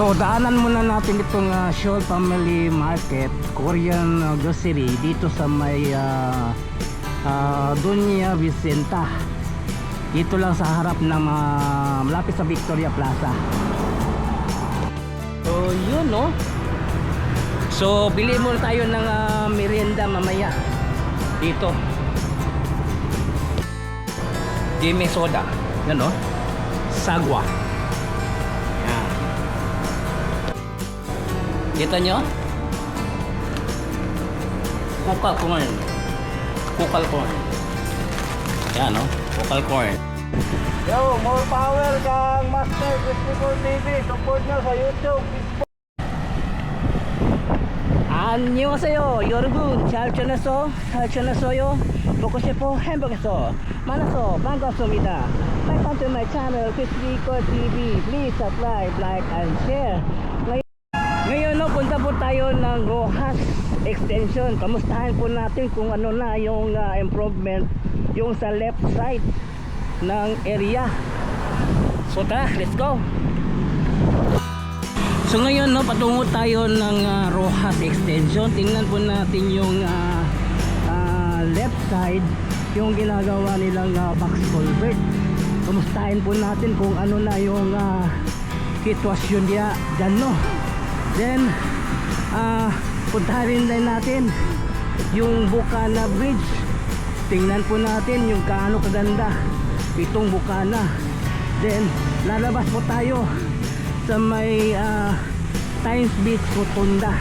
So daanan muna natin itong Seoul Family Market, Korean grocery dito sa may Dunya Vicenta. Dito lang sa harap ng malapit sa Victoria Plaza. So yun no. So bili muna tayo ng merienda mamaya dito. Jimmy soda. Yan no. Sagwa. Kita nyo? Kukal corn. Kukal corn. Yan no? Kukal corn. Yo, more power kang Master 54 TV. Support nyo sa YouTube, Facebook. 안녕하세요 여러분. 잘 지냈어요? 보고 싶어 행복해서 만나서 반갑습니다. Welcome to my channel 54 TV. Please subscribe, like and share. Ngayon no, punta po tayo ng Rojas Extension. Kamustahan po natin kung ano na yung improvement yung sa left side ng area. So tara, let's go. So ngayon no, patungo tayo ng Rojas Extension. Tingnan po natin yung left side, yung ginagawa nilang box culvert. Kamustahin po natin kung ano na yung sitwasyon niya dyan no. Then puntahan din natin yung Bukana Bridge. Tingnan po natin yung kaano kaganda itong Bukana. Then lalabas po tayo sa may Times Beach Rotunda.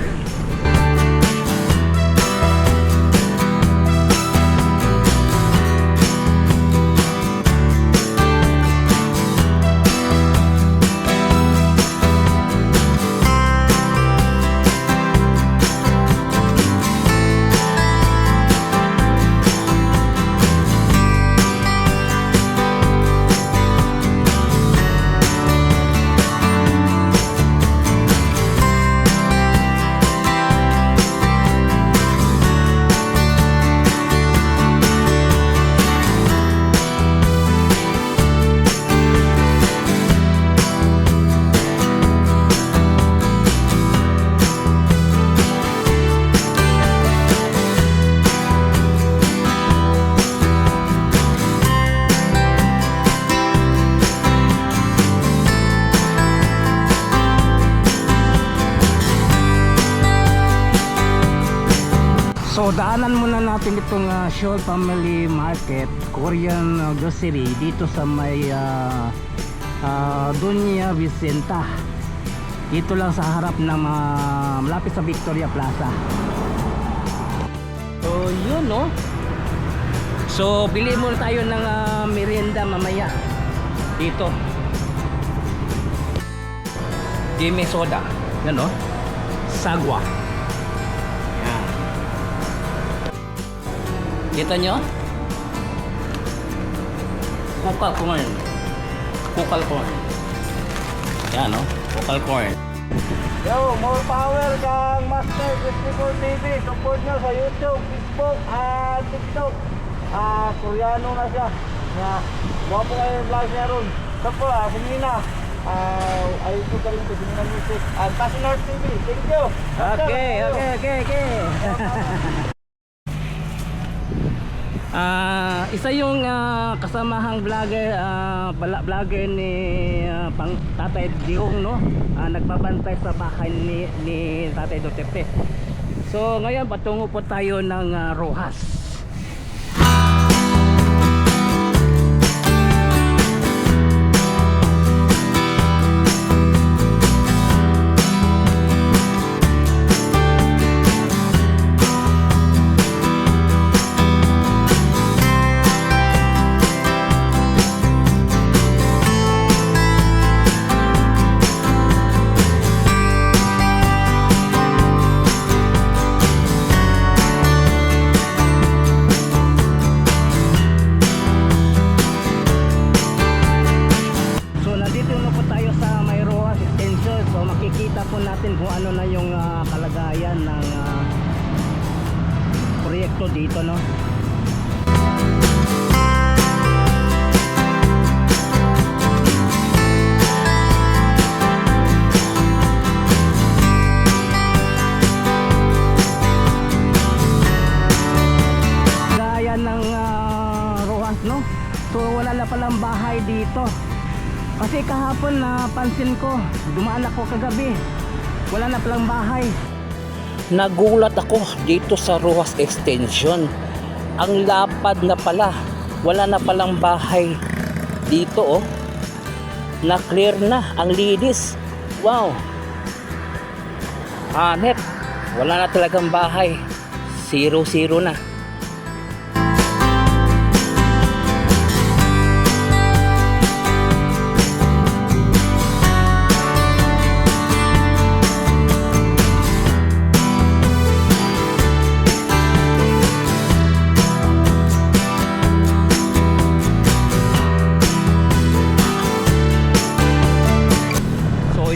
So daanan muna natin itong Seoul Family Market, Korean grocery dito sa may Dunya Vicenta. Dito lang sa harap ng malapit sa Victoria Plaza. So yun no. So bili muna tayo ng merienda mamaya dito. Jimmy soda. Yan no. Sagwa. Kita nyo? Kukal corn. Kukal corn. Yan no? Kukal corn. Yo, more power kang Master 54 TV. Support nyo sa YouTube, Facebook, at TikTok. Koreano na siya. Buha po kayo yung vlog niya ron. So po, Sinina. Ayun po ka rin po, Sinina Music. At Passionor TV. Thank you. Okay. Isa yung kasamahang vlogger ni Tatay Digong no, nagbabantay sa bahay ni Tatay Duterte. So ngayon patungo po tayo ng Rojas. Natin kung ano na yung kalagayan ng proyekto dito no. bahay dito. Kasi kahapon napansin ko, dumaan ako kagabi, wala na palang bahay. Nagulat ako dito sa Rojas Extension. Ang lapad na pala, wala na palang bahay dito oh. Na clear na, ang linis. Wow. Hanep, wala na talagang bahay. 0-0 na.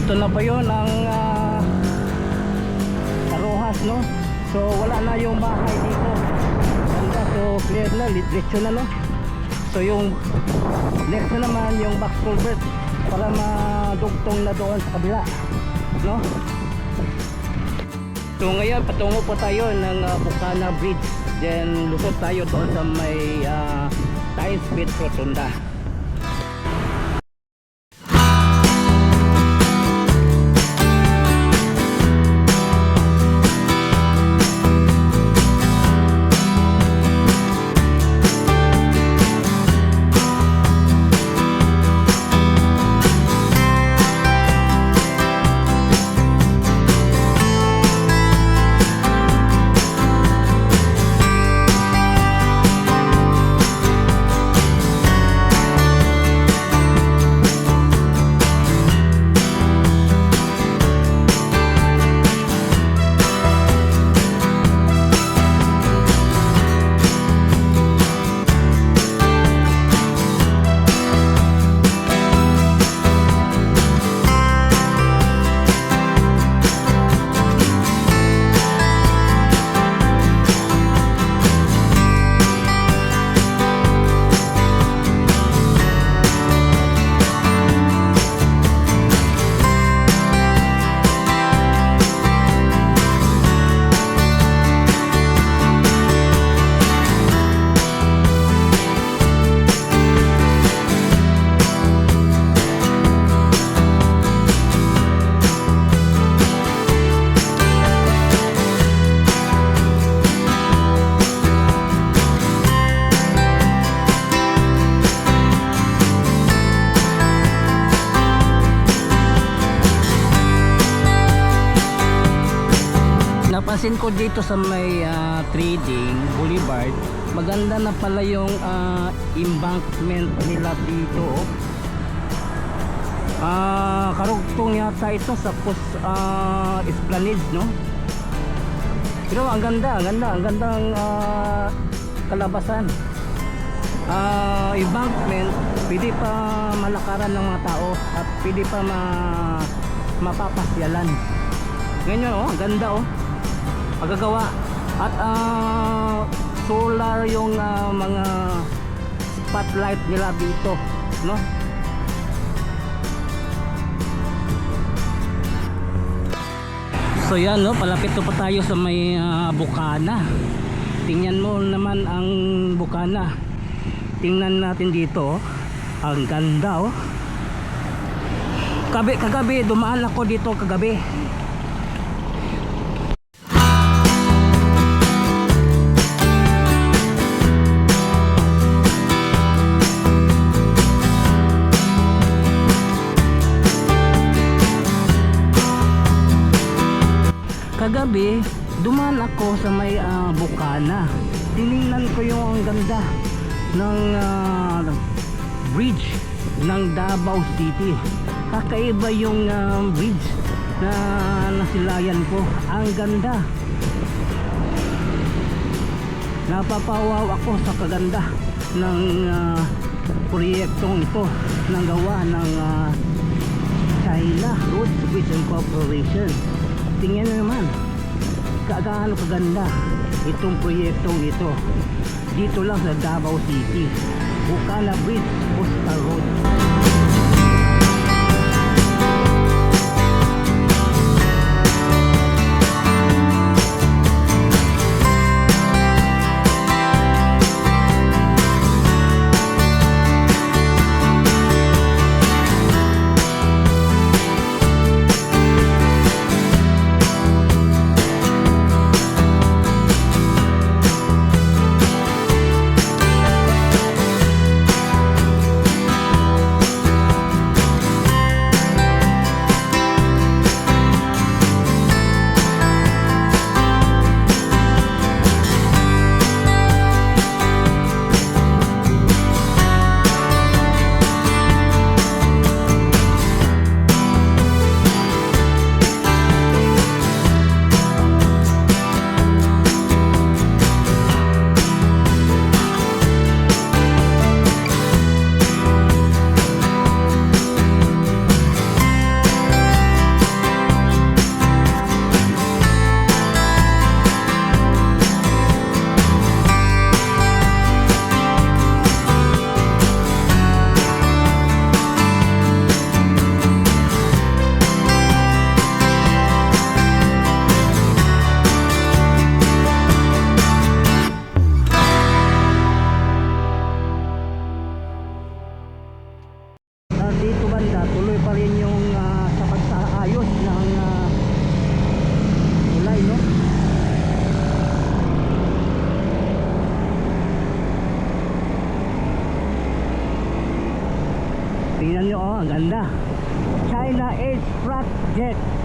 Ito na ba yun ang Rojas, no? So wala na yung bahay dito. So clear na, diretso na, no? So yung next na naman yung back culvert para madugtong na doon sa kabila, no? So ngayon patungo po tayo ng Bukana Bridge. Then lusot tayo doon sa may Times Beach Rotunda. Napansin ko dito sa may Trading Boulevard, maganda na pala yung embankment nila dito. Karugtong yata ito sa Esplanade, no? Pero ang ganda ang kalabasan. Embankment, pwede pa malakaran ng mga tao at pwede pa mapapasyalan. Ganyan oh, ang ganda oh. Magagawa at solar yung mga spotlight nila dito, no? So yan, no, palapit to pa tayo sa may Bukana. Tingnan mo naman ang Bukana. Tingnan natin dito, oh. Ang ganda oh. Kagabi dumaan ako dito kagabi. Kagabi, dumaan ako sa may Bukana. Tiningnan ko yung ang ganda ng bridge ng Davao City. Kakaiba yung bridge na nasilayan ko. Ang ganda. Napapawaw ako sa kaganda ng proyektong ito ng gawa ng China Roads Division Corporation. Tingnan na naman gaano kaganda itong proyektong ito dito lang sa Davao City, Bukana Bridge, Coastal Road.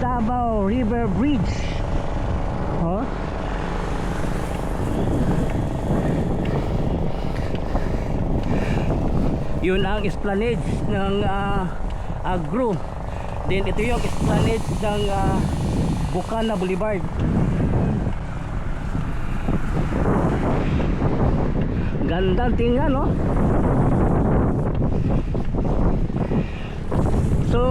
Davao River Bridge. Oh. Yun ang esplanade ng Agro. Then ito yung esplanade ng Bukana Boulevard. Gandang tingnan, no? So,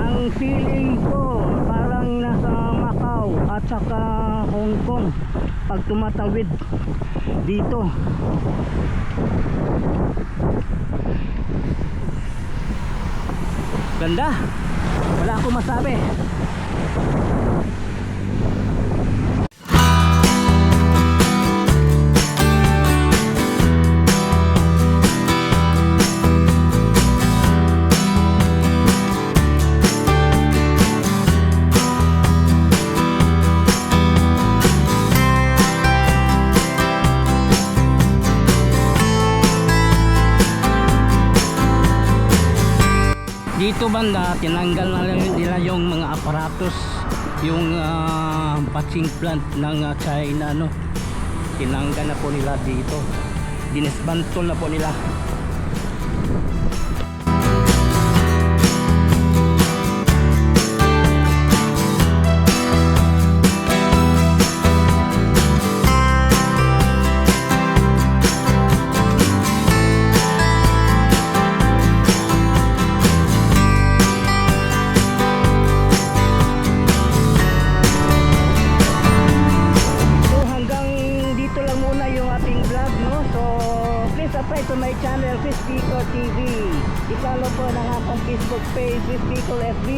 ang feeling ko parang nasa Macau at saka Hong Kong pag tumatawid dito. Ganda. Wala akong masabi. Dito banda tinanggal na nila yung mga aparatos, yung patching plant ng China, no? Tinanggal na po nila dito, dinisbantol na po nila. Subscribe to my channel, Chris Bicol TV. I-follow po ng akong Facebook page, Chris Bicol FB.